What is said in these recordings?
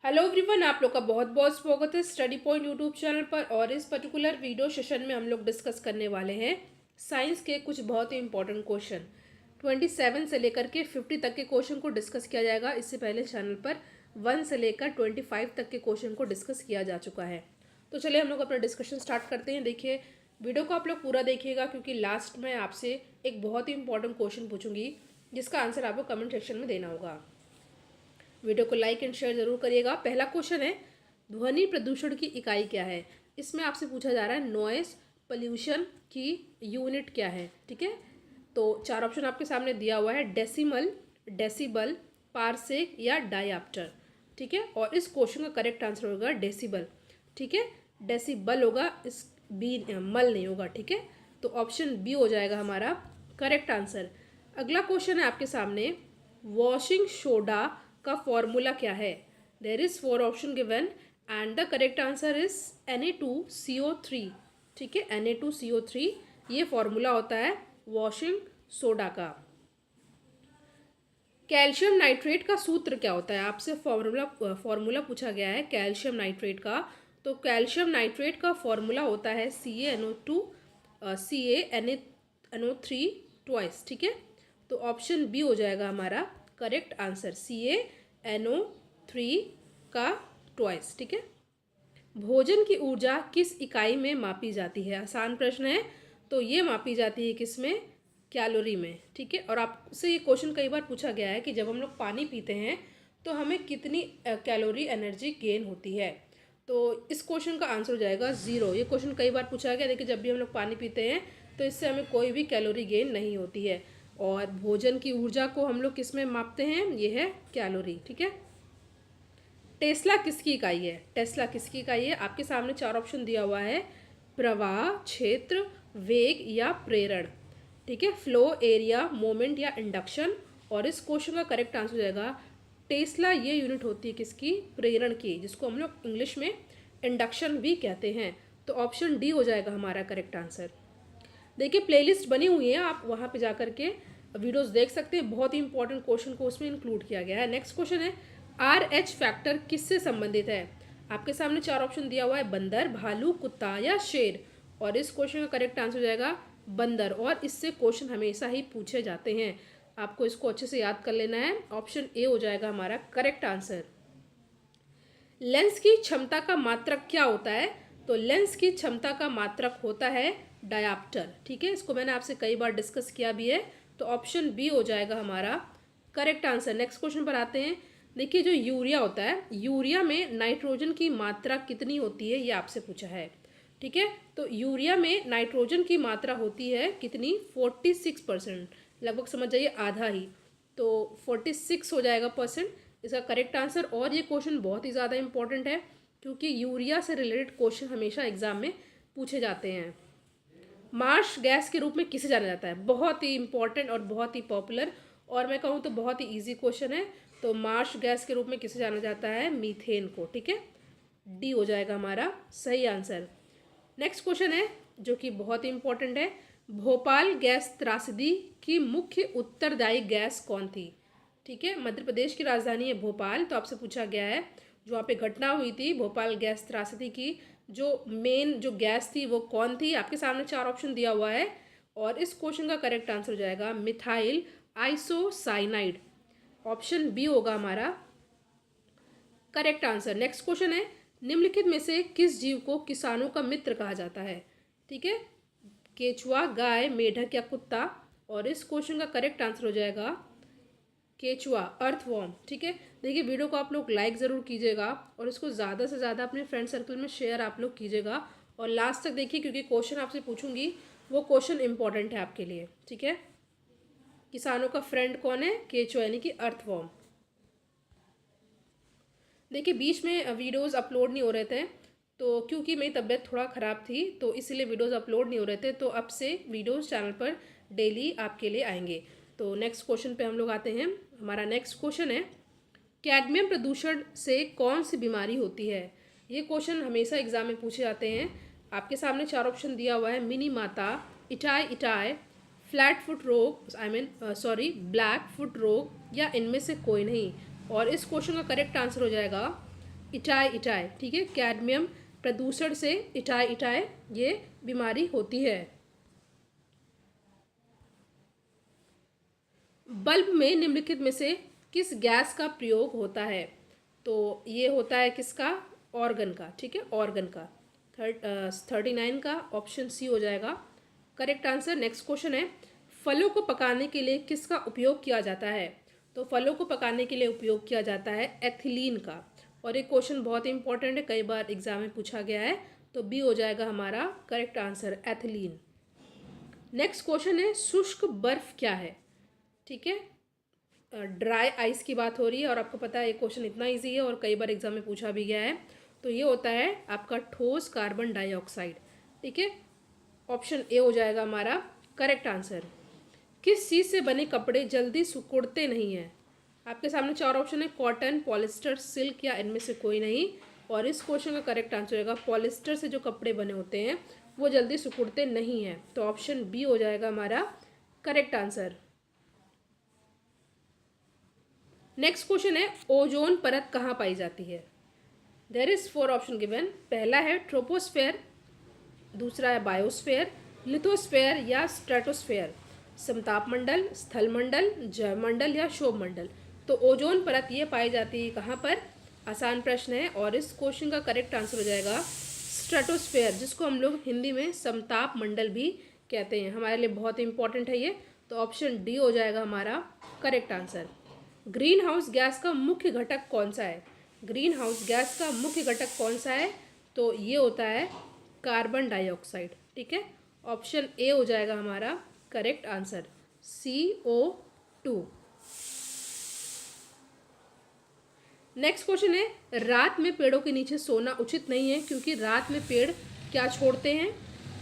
Hello everyone, आप लोग का बहुत बहुत स्वागत है स्टडी पॉइंट यूट्यूब चैनल पर। और इस पर्टिकुलर वीडियो सेशन में हम लोग डिस्कस करने वाले हैं साइंस के कुछ बहुत ही इंपॉर्टेंट क्वेश्चन। 27 से लेकर के 50 तक के क्वेश्चन को डिस्कस किया जाएगा। इससे पहले चैनल पर 1 से लेकर 25 तक के क्वेश्चन को डिस्कस किया जा चुका है। तो चलिए हम लोग अपना डिस्कशन स्टार्ट करते हैं। देखिए, वीडियो को आप लोग पूरा देखिएगा क्योंकि लास्ट में आपसे एक बहुत ही इंपॉर्टेंट क्वेश्चन पूछूंगी जिसका आंसर आपको कमेंट सेक्शन में देना होगा। वीडियो को लाइक एंड शेयर जरूर करिएगा। पहला क्वेश्चन है, ध्वनि प्रदूषण की इकाई क्या है। इसमें आपसे पूछा जा रहा है नॉइस पोल्यूशन की यूनिट क्या है। ठीक है, तो 4 ऑप्शन आपके सामने दिया हुआ है, डेसिमल, डेसिबल, पारसेक या डायप्टर। ठीक है, और इस क्वेश्चन का करेक्ट आंसर होगा डेसिबल। ठीक है, डेसिबल होगा, इस बी मल नहीं होगा। ठीक है, तो ऑप्शन बी हो जाएगा हमारा करेक्ट आंसर। अगला क्वेश्चन है आपके सामने, वॉशिंग सोडा का फॉर्मूला क्या है। There is 4 option given and the correct answer is Na2CO3। ठीक है, Na2CO3 ये फॉर्मूला होता है वॉशिंग सोडा का। कैल्शियम नाइट्रेट का सूत्र क्या होता है, आपसे फॉर्मूला पूछा गया है कैल्शियम नाइट्रेट का। तो कैल्शियम नाइट्रेट का फॉर्मूला होता है CaNO2 CaNO3 ट्वाइस। ठीक है, तो ऑप्शन बी हो जाएगा हमारा करेक्ट आंसर, CaNO3 का ट्वाइस। ठीक है, भोजन की ऊर्जा किस इकाई में मापी जाती है। आसान प्रश्न है, तो ये मापी जाती है किस में, कैलोरी में। ठीक है, और आपसे ये क्वेश्चन कई बार पूछा गया है कि जब हम लोग पानी पीते हैं तो हमें कितनी कैलोरी एनर्जी गेन होती है। तो इस क्वेश्चन का आंसर हो जाएगा 0। ये क्वेश्चन कई बार पूछा गया। देखिए, जब भी हम लोग पानी पीते हैं तो इससे हमें कोई भी कैलोरी गेन नहीं होती है। और भोजन की ऊर्जा को हम लोग किस में मापते हैं, ये है कैलोरी। ठीक है, टेस्ला किसकी इकाई है। टेस्ला किसकी इकाई है, आपके सामने 4 ऑप्शन दिया हुआ है, प्रवाह, क्षेत्र, वेग या प्रेरण। ठीक है, फ्लो, एरिया, मोमेंट या इंडक्शन। और इस क्वेश्चन का करेक्ट आंसर हो जाएगा टेस्ला। ये यूनिट होती है किसकी, प्रेरण की, जिसको हम लोग इंग्लिश में इंडक्शन भी कहते हैं। तो ऑप्शन डी हो जाएगा हमारा करेक्ट आंसर। देखिए, प्लेलिस्ट बनी हुई है, आप वहाँ पे जा करके वीडियोस देख सकते हैं। बहुत ही इंपॉर्टेंट क्वेश्चन को उसमें इंक्लूड किया गया है। नेक्स्ट क्वेश्चन है, RH फैक्टर किससे संबंधित है। आपके सामने 4 ऑप्शन दिया हुआ है, बंदर, भालू, कुत्ता या शेर। और इस क्वेश्चन का करेक्ट आंसर हो जाएगा बंदर। और इससे क्वेश्चन हमेशा ही पूछे जाते हैं, आपको इसको अच्छे से याद कर लेना है। ऑप्शन ए हो जाएगा हमारा करेक्ट आंसर। लेंस की क्षमता का मात्रक क्या होता है। तो लेंस की क्षमता का मात्रक होता है डायप्टर। ठीक है, इसको मैंने आपसे कई बार डिस्कस किया भी है। तो ऑप्शन बी हो जाएगा हमारा करेक्ट आंसर। नेक्स्ट क्वेश्चन पर आते हैं। देखिए, जो यूरिया होता है, यूरिया में नाइट्रोजन की मात्रा कितनी होती है, ये आपसे पूछा है। ठीक है, तो यूरिया में नाइट्रोजन की मात्रा होती है कितनी, 46%, लगभग समझ जाइए आधा ही। तो 46 हो जाएगा परसेंट इसका करेक्ट आंसर। और ये क्वेश्चन बहुत ही ज़्यादा इंपॉर्टेंट है क्योंकि यूरिया से रिलेटेड क्वेश्चन हमेशा एग्जाम में पूछे जाते हैं। मार्श गैस के रूप में किसे जाना जाता है, बहुत ही इंपॉर्टेंट और बहुत ही पॉपुलर, और मैं कहूँ तो बहुत ही इजी क्वेश्चन है। तो मार्श गैस के रूप में किसे जाना जाता है, मीथेन को। ठीक है, डी हो जाएगा हमारा सही आंसर। नेक्स्ट क्वेश्चन है जो कि बहुत ही इंपॉर्टेंट है, भोपाल गैस त्रासदी की मुख्य उत्तरदायी गैस कौन थी। ठीक है, मध्य प्रदेश की राजधानी है भोपाल। तो आपसे पूछा गया है, जो वहाँ पे घटना हुई थी भोपाल गैस त्रासदी की, जो मेन जो गैस थी वो कौन थी। आपके सामने 4 ऑप्शन दिया हुआ है और इस क्वेश्चन का करेक्ट आंसर हो जाएगा मिथाइल आइसोसाइनाइड। ऑप्शन बी होगा हमारा करेक्ट आंसर। नेक्स्ट क्वेश्चन है, निम्नलिखित में से किस जीव को किसानों का मित्र कहा जाता है। ठीक है, केचुआ, गाय, मेढक या कुत्ता। और इस क्वेश्चन का करेक्ट आंसर हो जाएगा केचुआ, अर्थवॉर्म। ठीक है, देखिए, वीडियो को आप लोग लाइक ज़रूर कीजिएगा और इसको ज़्यादा से ज़्यादा अपने फ्रेंड सर्कल में शेयर आप लोग कीजिएगा। और लास्ट तक देखिए क्योंकि क्वेश्चन आपसे पूछूंगी वो क्वेश्चन इंपॉर्टेंट है आपके लिए। ठीक है, किसानों का फ्रेंड कौन है, केचुआ यानी कि अर्थवॉर्म। देखिए, बीच में वीडियोस अपलोड नहीं हो रहे थे तो क्योंकि मेरी तबीयत थोड़ा ख़राब थी तो इसलिए वीडियोस अपलोड नहीं हो रहे थे। तो अब से वीडियोस चैनल पर डेली आपके लिए आएंगे। तो नेक्स्ट क्वेश्चन पे हम लोग आते हैं। हमारा नेक्स्ट क्वेश्चन है, कैडमियम प्रदूषण से कौन सी बीमारी होती है। ये क्वेश्चन हमेशा एग्जाम में पूछे जाते हैं। आपके सामने 4 ऑप्शन दिया हुआ है, मिनी माता, इटाई इटाई, फ्लैट फुट रोग, ब्लैक फुट रोग या इनमें से कोई नहीं। और इस क्वेश्चन का करेक्ट आंसर हो जाएगा इटाई इटाई, ठीक है, कैडमियम प्रदूषण से इटाई इटाई ये बीमारी होती है। बल्ब में निम्नलिखित में से किस गैस का प्रयोग होता है? तो ये होता है किसका? ऑर्गन का, ठीक है, ऑर्गन का। 39 का ऑप्शन सी हो जाएगा करेक्ट आंसर। नेक्स्ट क्वेश्चन है, फलों को पकाने के लिए किसका उपयोग किया जाता है? तो फलों को पकाने के लिए उपयोग किया जाता है एथिलीन का। और एक क्वेश्चन बहुत इंपॉर्टेंट है, कई बार एग्जाम में पूछा गया है, तो बी हो जाएगा हमारा correct answer, ethylene. Next question है, शुष्क बर्फ क्या है? ठीक है, ड्राई आइस की बात हो रही है और आपको पता है ये क्वेश्चन इतना इजी है और कई बार एग्जाम में पूछा भी गया है। तो ये होता है आपका ठोस कार्बन डाइऑक्साइड, ठीक है। ऑप्शन ए हो जाएगा हमारा करेक्ट आंसर। किस चीज़ से बने कपड़े जल्दी सिकुड़ते नहीं हैं? आपके सामने चार ऑप्शन है, कॉटन, पॉलिस्टर, सिल्क या इनमें से कोई नहीं। और इस क्वेश्चन का करेक्ट आंसर होगा पॉलिस्टर से जो कपड़े बने होते हैं वो जल्दी सिकुड़ते नहीं हैं। तो ऑप्शन बी हो जाएगा हमारा करेक्ट आंसर। नेक्स्ट क्वेश्चन है, ओजोन परत कहाँ पाई जाती है? There is 4 option given. पहला है ट्रोपोस्फेयर, दूसरा है बायोस्फेयर, लिथोस्फेयर या स्ट्रेटोस्फेयर, समताप मंडल, स्थल मंडल, जयमंडल या शोभ मंडल। तो ओजोन परत ये पाई जाती है कहाँ पर? आसान प्रश्न है और इस क्वेश्चन का करेक्ट आंसर हो जाएगा स्ट्रेटोस्फेयर, जिसको हम लोग हिंदी में समताप मंडल भी कहते हैं। हमारे लिए बहुत इंपॉर्टेंट है ये। तो ऑप्शन डी हो जाएगा हमारा correct answer. Green house gas का मुख्य घटक कौन सा है? ग्रीन हाउस गैस का मुख्य घटक कौन सा है? तो ये होता है कार्बन डाइऑक्साइड, ठीक है। ऑप्शन ए हो जाएगा हमारा correct answer, CO2। Next question है, रात में पेड़ों के नीचे सोना उचित नहीं है क्योंकि रात में पेड़ क्या छोड़ते हैं?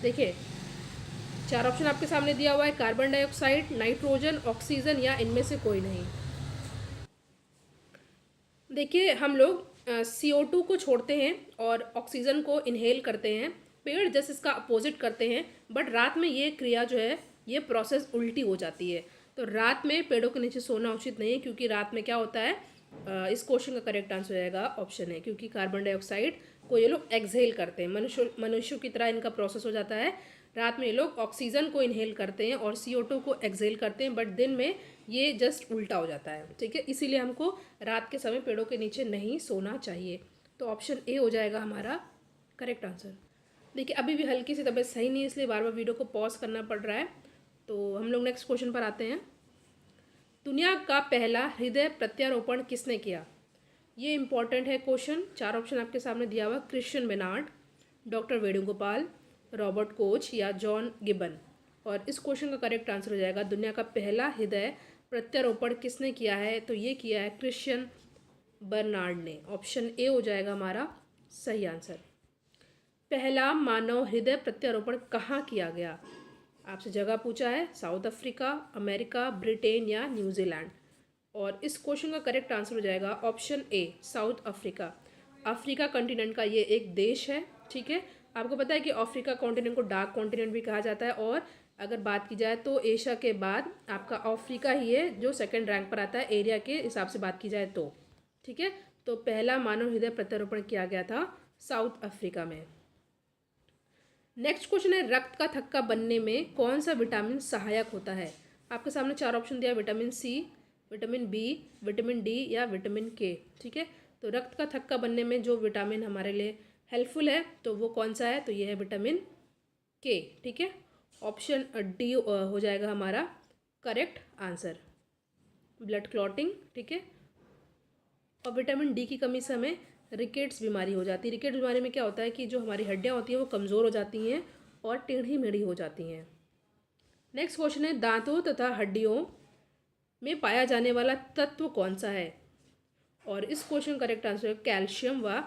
देखिए चार ऑप्शन आपके सामने दिया हुआ है, कार्बन डाइऑक्साइड, नाइट्रोजन, ऑक्सीजन या इनमें से कोई नहीं। देखिए हम लोग CO2 को छोड़ते हैं और ऑक्सीजन को इनहेल करते हैं, पेड़ जस्ट इसका अपोजिट करते हैं। बट रात में ये क्रिया जो है ये प्रोसेस उल्टी हो जाती है। तो रात में पेड़ों के नीचे सोना उचित नहीं है क्योंकि रात में क्या होता है, इस क्वेश्चन का करेक्ट आंसर हो जाएगा ऑप्शन है, क्योंकि कार्बन डाइऑक्साइड को ये लोग एक्सहेल करते हैं, मनुष्यों की तरह इनका प्रोसेस हो जाता है। रात में ये लोग ऑक्सीजन को इनहेल करते हैं और CO2 को एक्सहेल करते हैं, बट दिन में ये जस्ट उल्टा हो जाता है, ठीक है। इसीलिए हमको रात के समय पेड़ों के नीचे नहीं सोना चाहिए। तो ऑप्शन ए हो जाएगा हमारा करेक्ट आंसर। देखिए अभी भी हल्की सी तबीयत सही नहीं है, इसलिए बार बार वीडियो को पॉज करना पड़ रहा है। तो हम लोग नेक्स्ट क्वेश्चन पर आते हैं। दुनिया का पहला हृदय प्रत्यारोपण किसने किया? ये इंपॉर्टेंट है क्वेश्चन। चार ऑप्शन आपके सामने दिया हुआ, Christian Bernard, doctor Venugopal, Robert Koch या जॉन गिबन। और इस क्वेश्चन का करेक्ट आंसर हो जाएगा, दुनिया का पहला हृदय प्रत्यारोपण किसने किया है? तो ये किया है क्रिश्चियन बर्नार्ड ने। ऑप्शन ए हो जाएगा हमारा सही आंसर। पहला मानव हृदय प्रत्यारोपण कहाँ किया गया? आपसे जगह पूछा है, साउथ अफ्रीका, अमेरिका, ब्रिटेन या न्यूजीलैंड। और इस क्वेश्चन का करेक्ट आंसर हो जाएगा option A, south Africa. Africa continent का ये एक देश है, ठीक है। आपको पता है कि अफ्रीका कॉन्टिनेंट को डार्क कॉन्टिनेंट भी कहा जाता है। और अगर बात की जाए तो एशिया के बाद आपका अफ्रीका ही है जो सेकंड रैंक पर आता है एरिया के हिसाब से बात की जाए तो, ठीक है। तो पहला मानव हृदय प्रत्यारोपण किया गया था साउथ अफ्रीका में। नेक्स्ट क्वेश्चन है, रक्त का थक्का बनने में कौन सा विटामिन सहायक होता है? आपके सामने चार ऑप्शन दिया, vitamin C, vitamin B, vitamin D या विटामिन के, ठीक है। तो रक्त का थक्का बनने में जो विटामिन हमारे लिए हेल्पफुल है तो वो कौन सा है? तो ये है विटामिन के, ठीक है। ऑप्शन डी हो जाएगा हमारा करेक्ट आंसर, ब्लड क्लॉटिंग, ठीक है। और विटामिन डी की कमी से हमें रिकेट्स बीमारी हो जाती है। रिकेट्स बीमारी में क्या होता है कि जो हमारी हड्डियाँ होती हैं वो कमज़ोर हो जाती हैं और टेढ़ी मेढ़ी हो जाती हैं। नेक्स्ट क्वेश्चन है, दांतों तथा हड्डियों में पाया जाने वाला तत्व कौन सा है? और इस क्वेश्चन का करेक्ट आंसर है कैल्शियम व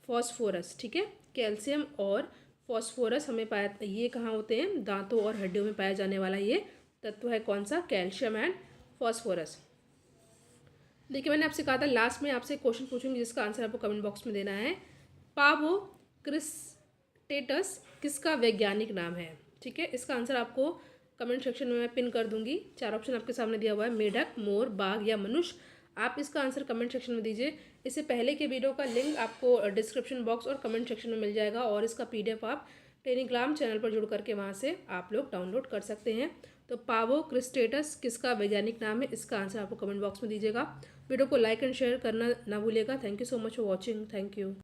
फॉस्फोरस, ठीक है। कैल्शियम और फॉस्फोरस हमें पाया, ये कहाँ होते हैं? दांतों और हड्डियों में पाया जाने वाला ये तत्व है कौन सा? Calcium and phosphorus. देखिए मैंने आपसे कहा था लास्ट में आपसे क्वेश्चन पूछूंगी जिसका आंसर आपको कमेंट बॉक्स में देना है। पावो क्रिस्टेटस किसका वैज्ञानिक नाम है? ठीक है, इसका आंसर आपको कमेंट सेक्शन में मैं पिन कर दूंगी। चार ऑप्शन आपके सामने दिया हुआ है, मेढक, मोर, बाघ या मनुष्य। आप इसका आंसर कमेंट सेक्शन में दीजिए। इससे पहले के वीडियो का लिंक आपको डिस्क्रिप्शन बॉक्स और कमेंट सेक्शन में मिल जाएगा, और इसका PDF आप टेलीग्राम चैनल पर जुड़ करके वहाँ से आप लोग डाउनलोड कर सकते हैं। तो पावो क्रिस्टेटस किसका वैज्ञानिक नाम है, इसका आंसर आपको कमेंट बॉक्स में दीजिएगा। वीडियो को लाइक एंड शेयर करना ना भूलिएगा। Thank you so much for watching. Thank you.